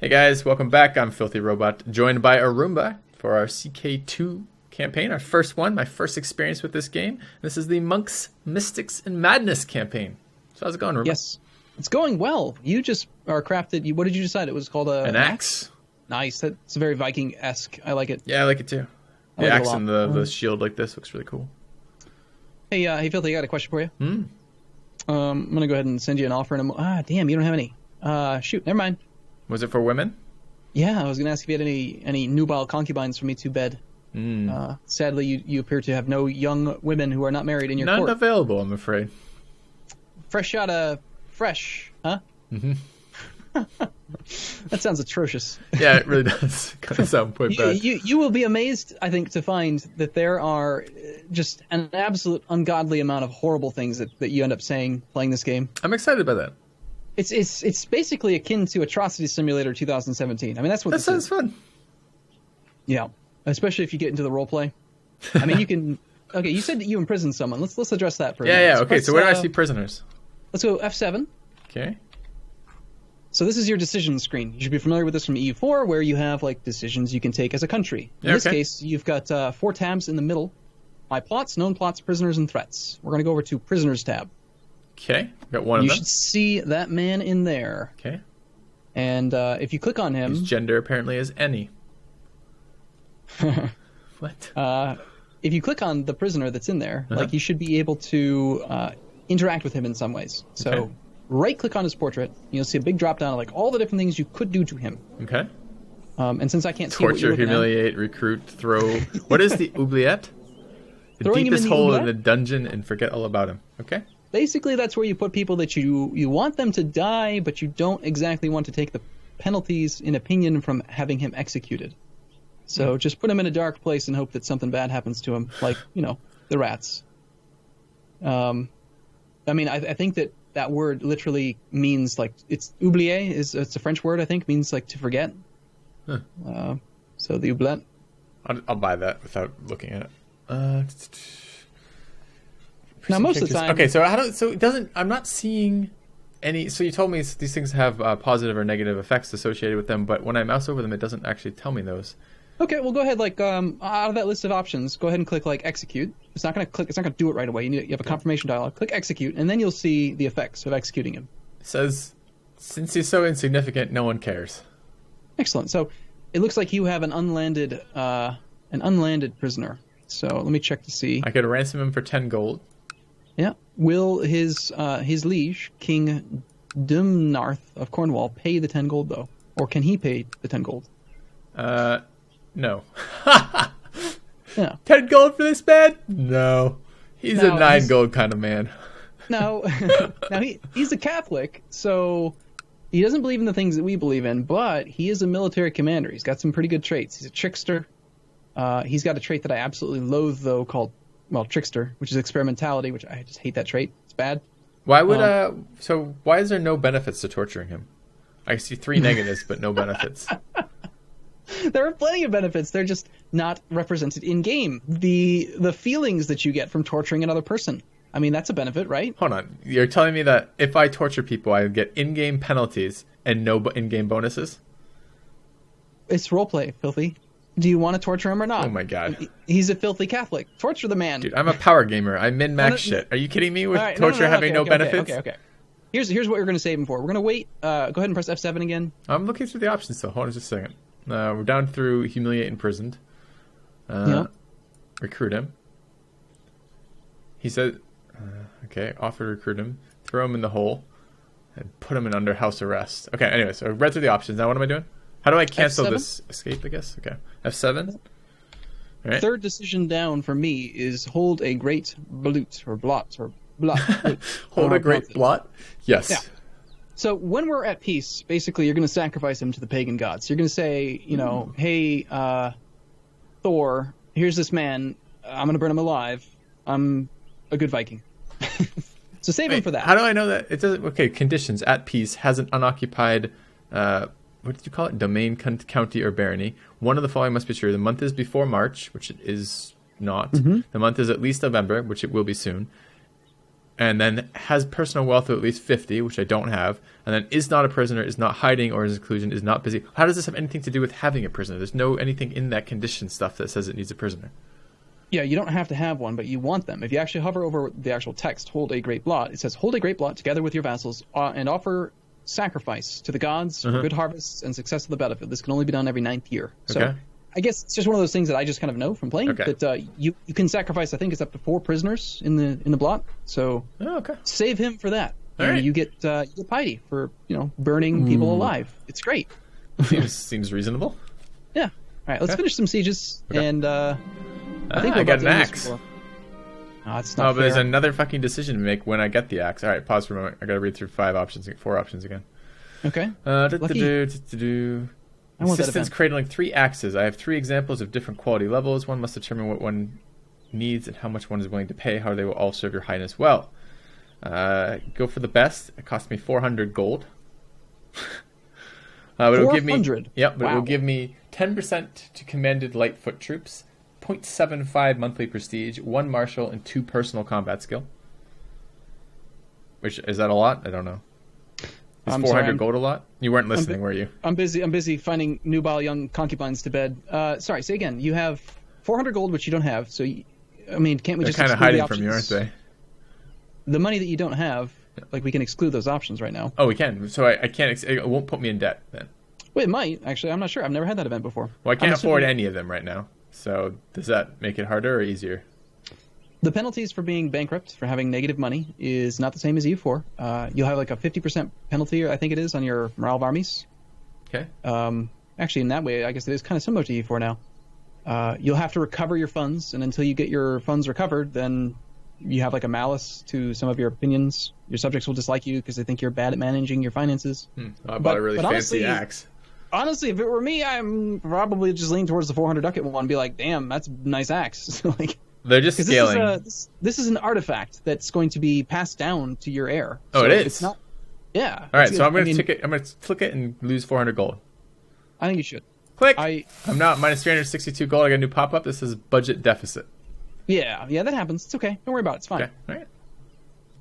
Hey guys, welcome back. I'm FilthyRobot, joined by Arumba for our CK2 campaign, our first one, my first experience with this game. This is the Monks, Mystics, and Madness campaign. So how's it going, Arumba? Yes, it's going well. You just are crafted. What did you decide? It was called an axe? Nice. That's very Viking-esque. I like it. Yeah, I like it too. The axe and the shield like this looks really cool. Hey, Filthy, I got a question for you. Hmm. I'm going to go ahead and send you an offer. Damn, you don't have any. Shoot, never mind. Was it for women? Yeah, I was going to ask if you had any nubile concubines for me to bed. Sadly, you appear to have no young women who are not married in your court. None available, I'm afraid. Fresh out of fresh, huh? Mm-hmm. That sounds atrocious. Yeah, it really does. Kind of sound quite bad. You will be amazed, I think, to find that there are just an absolute ungodly amount of horrible things that you end up saying playing this game. I'm excited by that. It's basically akin to Atrocity Simulator 2017. I mean, that's what that this sounds is. Fun. Yeah, especially if you get into the role play. I mean, you can. Okay, you said that you imprisoned someone. Let's address that for a minute. Yeah. Okay, so where do I see prisoners? Let's go F7. Okay. So this is your decision screen. You should be familiar with this from EU4, where you have like decisions you can take as a country. In this case, you've got 4 tabs in the middle. My plots, known plots, prisoners, and threats. We're going to go over to prisoners tab. Okay, got one of them. You should see that man in there. Okay. And if you click on him... His gender apparently is any. What? If you click on the prisoner that's in there, like you should be able to interact with him in some ways. So right-click on his portrait, and you'll see a big drop-down of like all the different things you could do to him. Okay. And since I can't see what you're looking humiliate, recruit, throw... What is the oubliette? The deepest hole in the dungeon and forget all about him. Okay. Basically, that's where you put people that you want them to die, but you don't exactly want to take the penalties in opinion from having him executed. So just put him in a dark place and hope that something bad happens to him, like, the rats. I mean, I think that word literally means, like, it's oublier, it's a French word, I think, means, like, to forget. Huh. So the oubliette. I'll buy that without looking at it. Now, most of the time... Okay, I'm not seeing any... So you told me these things have positive or negative effects associated with them, but when I mouse over them, it doesn't actually tell me those. Okay, well, go ahead, like, out of that list of options, go ahead and click, like, execute. It's not going to do it right away. You have a confirmation dialog. Click execute, and then you'll see the effects of executing him. It says, since he's so insignificant, no one cares. Excellent. So it looks like you have an unlanded prisoner. So let me check to see. I could ransom him for 10 gold. Yeah. Will his liege, King Dumnarth of Cornwall, pay the 10 gold, though? Or can he pay the 10 gold? No. Yeah. 10 gold for this man? No. He's a 9 gold kind of man. No. Now, he's a Catholic, so he doesn't believe in the things that we believe in, but he is a military commander. He's got some pretty good traits. He's a trickster. He's got a trait that I absolutely loathe, though, called, trickster, which is experimentality, which I just hate that trait. It's bad. Why would so why is there no benefits to torturing him? I see 3 negatives, but no benefits. There are plenty of benefits. They're just not represented in game. The feelings that you get from torturing another person. I mean, that's a benefit, right? Hold on. You're telling me that if I torture people, I get in-game penalties and no in-game bonuses? It's roleplay, Filthy. Do you want to torture him or not? Oh my god. He's a filthy Catholic. Torture the man. Dude, I'm a power gamer. I min-max shit. Are you kidding me with torture having no benefits? Okay. Here's what we're going to save him for. We're going to wait. Go ahead and press F7 again. I'm looking through the options still. Hold on just a second. We're down through humiliate, imprisoned. Recruit him. He said, offer to recruit him. Throw him in the hole. And put him in under house arrest. Okay, anyway, so I read through the options. Now what am I doing? How do I cancel this escape, I guess? Okay. F7. All right. Third decision down for me is hold a great blot or blot. Hold a great blot? Yes. Yeah. So when we're at peace, basically you're going to sacrifice him to the pagan gods. You're going to say, hey, Thor, here's this man. I'm going to burn him alive. I'm a good Viking. So save him for that. How do I know that? It doesn't. Okay, conditions. At peace, has an unoccupied... what did you call it? Domain, county, or barony. One of the following must be true. The month is before March, which it is not. The month is at least November, which it will be soon. and then has personal wealth of at least 50, which I don't have, and then is not a prisoner, is not hiding or in seclusion, is not busy. How does this have anything to do with having a prisoner? There's no anything in that condition stuff that says it needs a prisoner. Yeah, you don't have to have one, but you want them. If you actually hover over the actual text, hold a great blot, it says, hold a great blot together with your vassals and offer sacrifice to the gods for good harvests and success of the battlefield. This can only be done every 9th year. So I guess it's just one of those things that I just kind of know from playing. That you can sacrifice, I think it's up to 4 prisoners in the blot. So save him for that. And you get piety for burning people alive. It's great. Seems reasonable. Yeah. All right, let's finish some sieges and. I think I got an axe. Oh, it's not but there's another fucking decision to make when I get the axe. All right, pause for a moment. I gotta read through 4 options again. Okay. Assistants cradling 3 axes. I have 3 examples of different quality levels. One must determine what one needs and how much one is willing to pay. How they will all serve your highness well. Go for the best. It cost me 400 gold. But it will give me. Yep, but it will give me 10% to commanded light foot troops. 0.75 monthly prestige, 1 martial, and 2 personal combat skill. Which, is that a lot? I don't know. Is 400 gold a lot? You weren't listening, were you? I'm busy finding nubile young concubines to bed. Sorry, say again. You have 400 gold, which you don't have. So, can't we They're just kind of hiding from you, aren't they? The money that you don't have, we can exclude those options right now. Oh, we can. So I can't. It won't put me in debt then. Wait, it might actually. I'm not sure. I've never had that event before. Well, I can't afford any of them right now. So does that make it harder or easier? The penalties for being bankrupt, for having negative money, is not the same as EU4. You'll have like a 50% penalty, I think it is, on your morale of armies. Okay. Actually, in that way, I guess it is kind of similar to EU4 now. You'll have to recover your funds, and until you get your funds recovered, then you have like a malice to some of your opinions. Your subjects will dislike you because they think you're bad at managing your finances. I bought a really fancy axe. Honestly, if it were me, I'm probably just leaning towards the 400 ducat one and be like, damn, that's a nice axe. They're just scaling. This is an artifact that's going to be passed down to your heir. Oh, so it is? It's not, yeah. All right, so I'm going to click it and lose 400 gold. I think you should. Click! I'm not minus 362 gold. I got a new pop-up. This is budget deficit. Yeah, that happens. It's okay. Don't worry about it. It's fine. Okay, all right.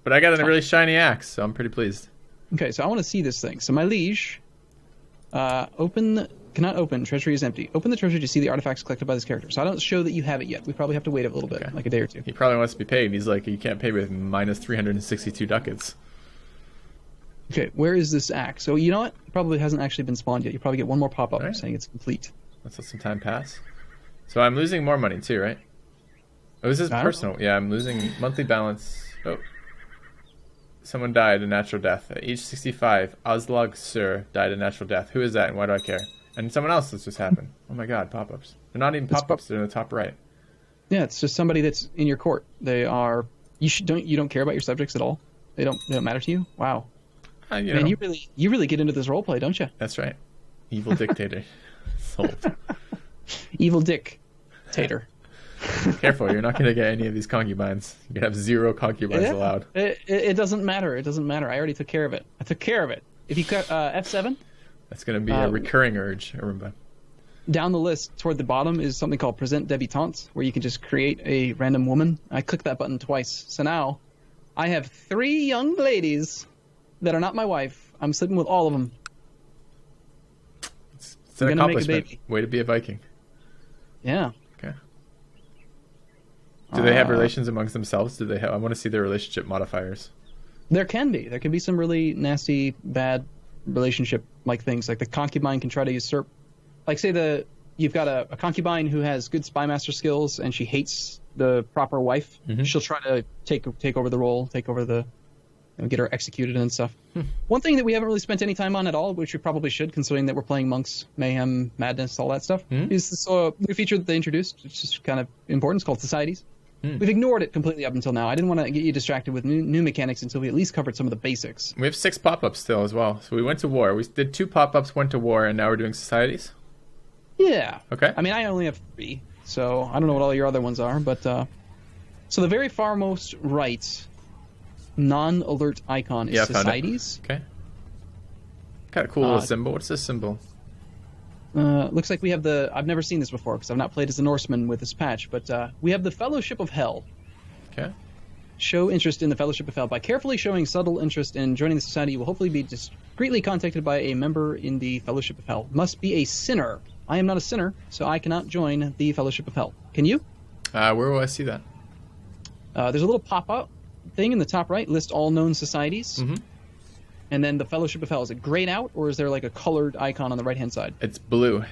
But I got a really shiny axe, so I'm pretty pleased. Okay, so I want to see this thing. So my liege... cannot open. Treasury is empty. Open the treasury to see the artifacts collected by this character. So I don't show that you have it yet. We probably have to wait a little bit, like a day or 2. He probably wants to be paid. He's like, you can't pay with minus 362 ducats. Okay, where is this axe? So you know what? It probably hasn't actually been spawned yet. You probably get one more pop-up saying it's complete. Let's let some time pass. So I'm losing more money too, right? Oh, this is personal. Yeah, I'm losing monthly balance. Oh. Someone died a natural death. At age 65, Oslog Sur died a natural death. Who is that and why do I care? And someone else has just happened. Oh my god, pop-ups. They're not even pop-ups, they're in the top right. Yeah, it's just somebody that's in your court. They are... You don't care about your subjects at all? They don't matter to you? Wow. Man, you really get into this roleplay, don't you? That's right. Evil dictator. Sold. Evil dictator. Careful, you're not going to get any of these concubines. You can have 0 concubines allowed. It doesn't matter. It doesn't matter. I already took care of it. I took care of it. If you cut F7... That's going to be a recurring urge, Arumba. Down the list, toward the bottom, is something called Present Debutante, where you can just create a random woman. I clicked that button twice. So now, I have 3 young ladies that are not my wife. I'm sleeping with all of them. It's an accomplishment. Way to be a Viking. Yeah. Okay. Do they have relations amongst themselves? Do they have? I want to see their relationship modifiers. There can be. There can be some really nasty, bad relationship-like things. Like the concubine can try to usurp. Like say you've got a concubine who has good spymaster skills and she hates the proper wife. Mm-hmm. She'll try to take over the role, take over the, get her executed and stuff. One thing that we haven't really spent any time on at all, which we probably should, considering that we're playing monks, mayhem, madness, all that stuff, is this new feature that they introduced, which is kind of important. It's called societies. We've ignored it completely up until now. I didn't want to get you distracted with new mechanics until we at least covered some of the basics. We have 6 pop-ups still as well. So we went to war. We did 2 pop-ups, went to war, and now we're doing societies? Yeah. Okay. I mean, I only have 3, so I don't know what all your other ones are. But so the very farmost right non-alert icon is societies. Okay. Kind of cool little symbol. What's this symbol? Looks like we have I've never seen this before because I've not played as a Norseman with this patch, but we have the Fellowship of Hell. Okay. Show interest in the Fellowship of Hell. By carefully showing subtle interest in joining the society, you will hopefully be discreetly contacted by a member in the Fellowship of Hell. Must be a sinner. I am not a sinner, so I cannot join the Fellowship of Hell. Can you? Where will I see that? There's a little pop-up thing in the top right. List all known societies. Mm-hmm. And then the Fellowship of Hell. Is it grayed out, or is there like a colored icon on the right-hand side? It's blue.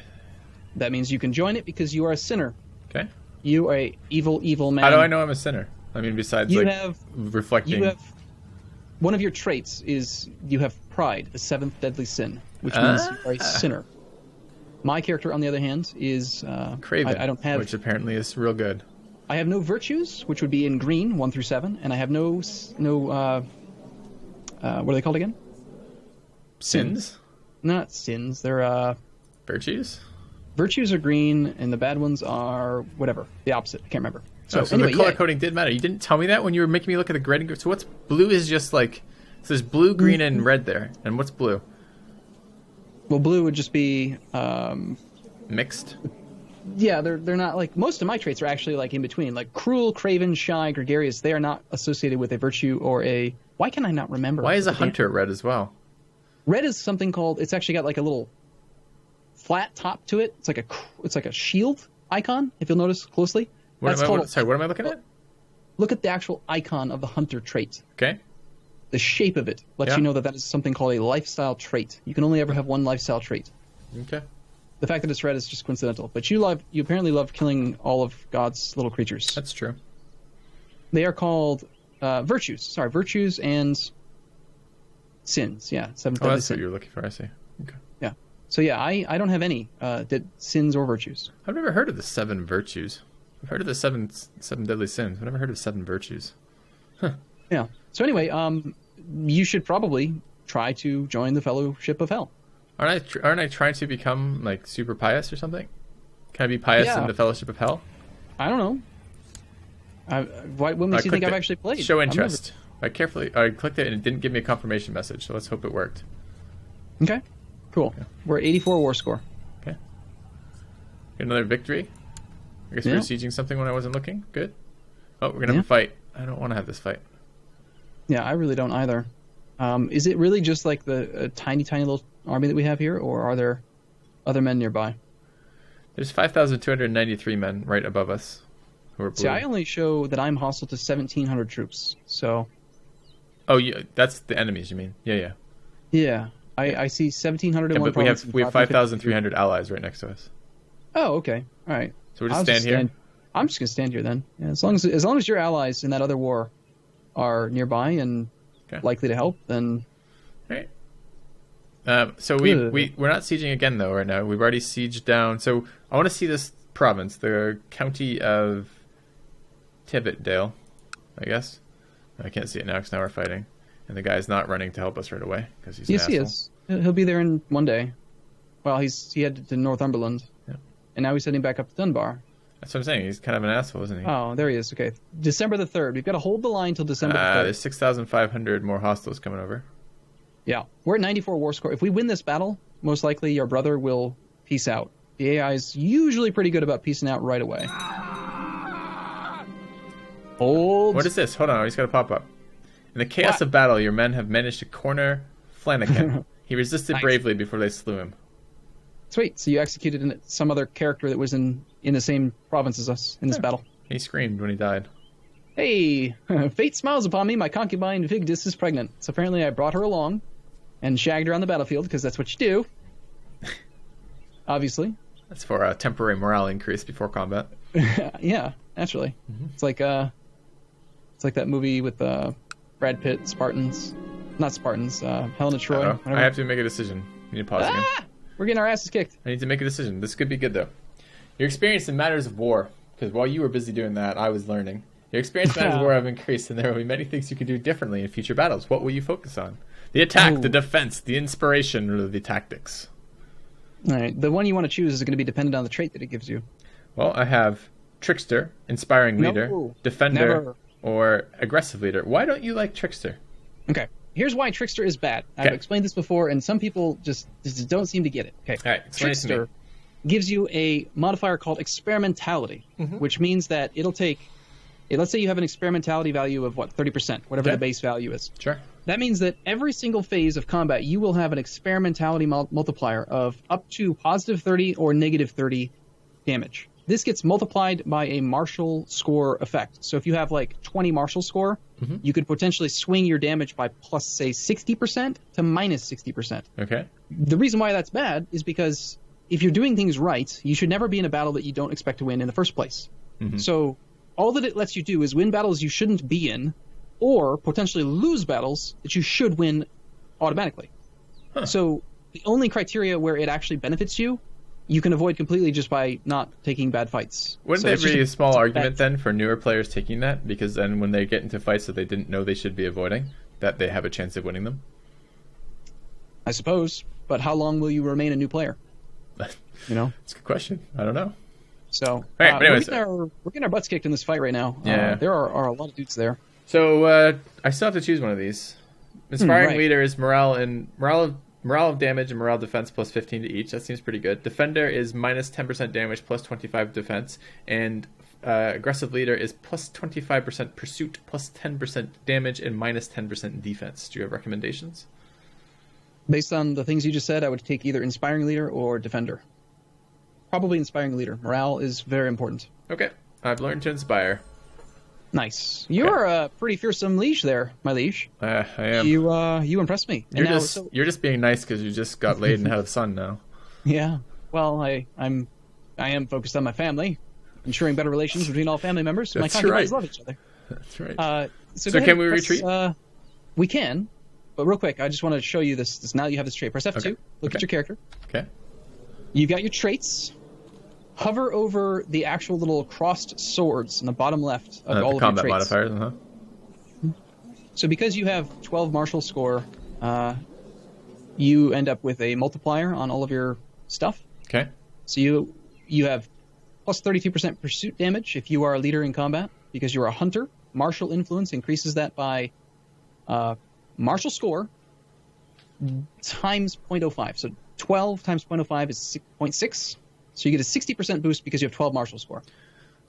That means you can join it because you are a sinner. Okay. You are a evil man. How do I know I'm a sinner? I mean, besides reflecting. You have one of your traits is you have pride, the seventh deadly sin, which means you are a sinner. My character, on the other hand, is Craven, I don't have, which apparently is real good. I have no virtues, which would be in green 1 through 7, and I have no what are they called again? Sins? Not sins. They're virtues. Virtues are green, and the bad ones are whatever. The opposite. I can't remember. So anyway, the color coding did matter. You didn't tell me that when you were making me look at the grading. So what's blue is just like... So there's blue, green, and red there. And what's blue? Well, blue would just be... mixed? Yeah, they're not like... Most of my traits are actually like in between. Like cruel, craven, shy, gregarious. They are not associated with a virtue or a... Why can I not remember? Why is a hunter red as well? Red is something called... It's actually got like a little flat top to it. It's like a shield icon, if you'll notice closely. What am I looking at? Look at the actual icon of the hunter trait. Okay. The shape of it lets you know that is something called a lifestyle trait. You can only ever have one lifestyle trait. Okay. The fact that it's red is just coincidental. But you apparently love killing all of God's little creatures. That's true. They are called virtues. Sorry, virtues and sins. Yeah, seven deadly that's sin. what you're looking for. I see. Okay. Yeah. So yeah, I don't have any sins or virtues. I've never heard of the 7 virtues. I've heard of the seven deadly sins. I've never heard of 7 virtues. Huh. Yeah. So anyway, you should probably try to join the Fellowship of Hell. Aren't I trying to become like super pious or something? Can I be pious in the Fellowship of Hell? I don't know. When do you think I've actually played? Show interest. I clicked it and it didn't give me a confirmation message. So let's hope it worked. Okay. Cool. Yeah. We're at 84 war score. Okay. Get another victory. I guess we were sieging something when I wasn't looking. Good. Oh, we're gonna have a fight. I don't want to have this fight. Yeah, I really don't either. Is it really just like the tiny little army that we have here, or are there other men nearby? There's 5,293 men right above us who are blue. See, I only show that I'm hostile to 1,700 troops. So. Oh, yeah, that's the enemies. You mean? Yeah. Yeah, I see 1,700 in one but province. we have 5,300 allies right next to us. Oh, okay. All right. So we'll just stand here? I'm just going to stand here then. Yeah, as long as your allies in that other war are nearby and likely to help, then... All right. So we're not sieging again, though, right now. We've already sieged down. So I want to see this province, the county of Tibbetdale, I guess. I can't see it now because now we're fighting. And the guy's not running to help us right away because he's an asshole. Yes, he is. He'll be there in one day. Well, he headed to Northumberland. Yeah. And now he's heading back up to Dunbar. That's what I'm saying. He's kind of an asshole, isn't he? Oh, there he is. Okay. December the 3rd. We've got to hold the line till December the 3rd. There's 6,500 more hostiles coming over. Yeah. We're at 94 war score. If we win this battle, most likely your brother will peace out. The AI is usually pretty good about peacing out right away. Hold. What is this? Hold on. He's got to pop up. In the chaos of battle, your men have managed to corner Flanagan. He resisted bravely before they slew him. Sweet. So you executed some other character that was in the same province as us in this battle. He screamed when he died. Hey, fate smiles upon me. My concubine Vigdis is pregnant. So apparently I brought her along and shagged her on the battlefield because that's what you do. Obviously. That's for a temporary morale increase before combat. Yeah, naturally. Mm-hmm. It's like that movie with Brad Pitt, Spartans. Not Spartans. Helena Troy. I have to make a decision. You need to pause again. We're getting our asses kicked. I need to make a decision. This could be good, though. Your experience in matters of war, because while you were busy doing that, I was learning. Your experience in matters of war have increased, and there will be many things you can do differently in future battles. What will you focus on? The attack, the defense, the inspiration, or the tactics? All right. The one you want to choose is going to be dependent on the trait that it gives you. Well, I have Trickster, Inspiring Leader, Defender, or Aggressive Leader. Why don't you like Trickster? Okay. Here's why Trickster is bad. I've explained this before, and some people just don't seem to get it. Okay. All right. Trickster gives you a modifier called experimentality, which means that it'll take let's say you have an experimentality value of, 30%, whatever the base value is. Sure. That means that every single phase of combat, you will have an experimentality multiplier of up to positive 30 or negative 30 damage. This gets multiplied by a martial score effect. So if you have like 20 martial score, you could potentially swing your damage by plus, say, 60% to minus 60%. Okay. The reason why that's bad is because if you're doing things right, you should never be in a battle that you don't expect to win in the first place. So all that it lets you do is win battles you shouldn't be in, or potentially lose battles that you should win automatically. So the only criteria where it actually benefits you, you can avoid completely just by not taking bad fights. Wouldn't there be a small argument then for newer players taking that? Because then when they get into fights that they didn't know they should be avoiding, that they have a chance of winning them? I suppose. But how long will you remain a new player? You know? It's a good question. I don't know. So anyways, we're getting our butts kicked in this fight right now. Yeah. There are a lot of dudes there. So I still have to choose one of these. Inspiring leader is morale of damage and morale defense plus 15 to each. That seems pretty good. Defender is minus 10% damage plus 25 defense, and aggressive leader is plus 25% pursuit plus 10% damage and minus 10% defense. Do you have recommendations? Based on the things you just said, I would take either inspiring leader or defender. Probably inspiring leader. Morale is very important. Okay, I've learned to inspire. Nice. You're a pretty fearsome liege there, my liege. I am. You impressed me. You're just being nice because you just got laid and had a son now. Yeah. Well, I am focused on my family, ensuring better relations between all family members. That's my concubines love each other. That's right. So can we retreat? We can, but real quick, I just want to show you this. Now you have this trait. Press F2. Okay. Look at your character. Okay. You've got your traits. Hover over the actual little crossed swords in the bottom left of all of your traits. Combat modifiers, So because you have 12 martial score, you end up with a multiplier on all of your stuff. Okay. So you have plus 32% pursuit damage if you are a leader in combat. Because you're a hunter, martial influence increases that by martial score times 0.05. So 12 times 0.05 is 6.6. So you get a 60% boost because you have 12 martial score.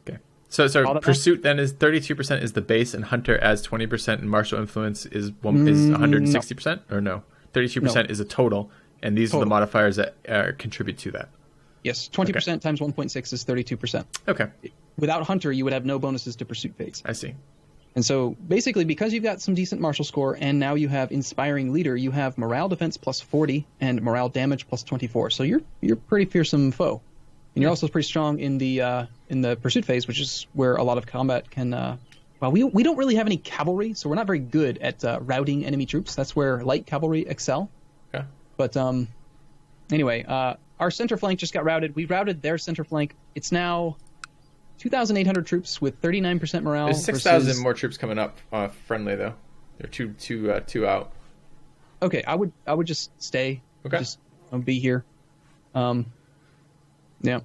Okay. So pursuit then is 32% is the base, and hunter adds 20%, and martial influence is 160%, or no? 32% is a total, and these are the modifiers that contribute to that. Yes, 20% times 1.6 is 32%. Okay. Without hunter, you would have no bonuses to pursuit phase. I see. And so basically, because you've got some decent martial score, and now you have inspiring leader, you have morale defense plus 40 and morale damage plus 24. So you're pretty fearsome foe. And you're also pretty strong in the pursuit phase, which is where a lot of combat can. Well, we don't really have any cavalry, so we're not very good at routing enemy troops. That's where light cavalry excel. Okay. But anyway, our center flank just got routed. We routed their center flank. It's now 2,800 troops with 39% morale. There's 6,000 more troops coming up friendly though. They're two out. Okay, I would just stay. Okay. Just be here. Yeah.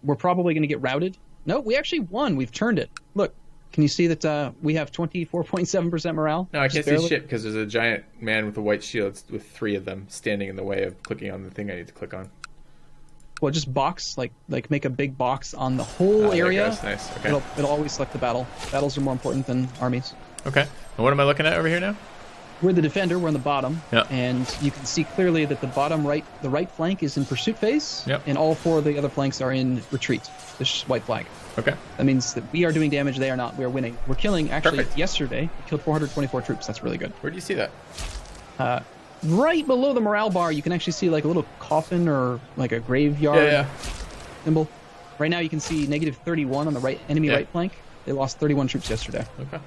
We're probably going to get routed. No, we actually won. We've turned it. Look, can you see that we have 24.7% morale? No, I can't see shit because there's a giant man with a white shield with 3 of them standing in the way of clicking on the thing I need to click on. Well, just box, like make a big box on the whole area. Nice. Okay. It'll always select the battle. Battles are more important than armies. Okay. And what am I looking at over here now? We're the defender. We're on the bottom. Yep. And you can see clearly that the right flank is in pursuit phase. Yep. And all 4 of the other flanks are in retreat. This white flag. Okay. That means that we are doing damage. They are not. We are winning. We're killing. Actually, Perfect. Yesterday we killed 424 troops. That's really good. Where do you see that? Right below the morale bar, you can actually see like a little coffin or like a graveyard symbol. Right now, you can see negative 31 on the enemy right flank. They lost 31 troops yesterday. Okay.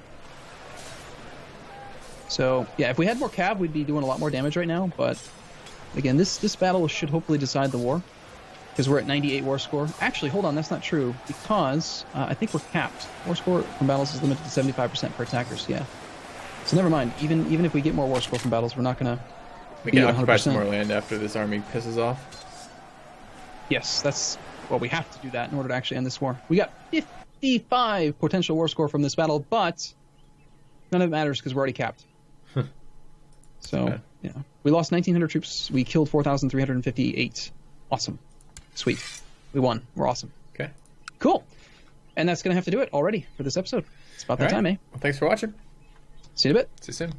So, yeah, if we had more cav, we'd be doing a lot more damage right now. But, again, this battle should hopefully decide the war. Because we're at 98 war score. Actually, hold on, that's not true. Because I think we're capped. War score from battles is limited to 75% for attackers, yeah. So never mind. Even if we get more war score from battles, we're not going to We can occupy some more land after this army pisses off. Yes, well, we have to do that in order to actually end this war. We got 55 potential war score from this battle, but none of it matters because we're already capped. So, yeah. We lost 1,900 troops. We killed 4,358. Awesome. Sweet. We won. We're awesome. Okay. Cool. And that's going to have to do it already for this episode. It's about that time, eh? Well, thanks for watching. See you in a bit. See you soon.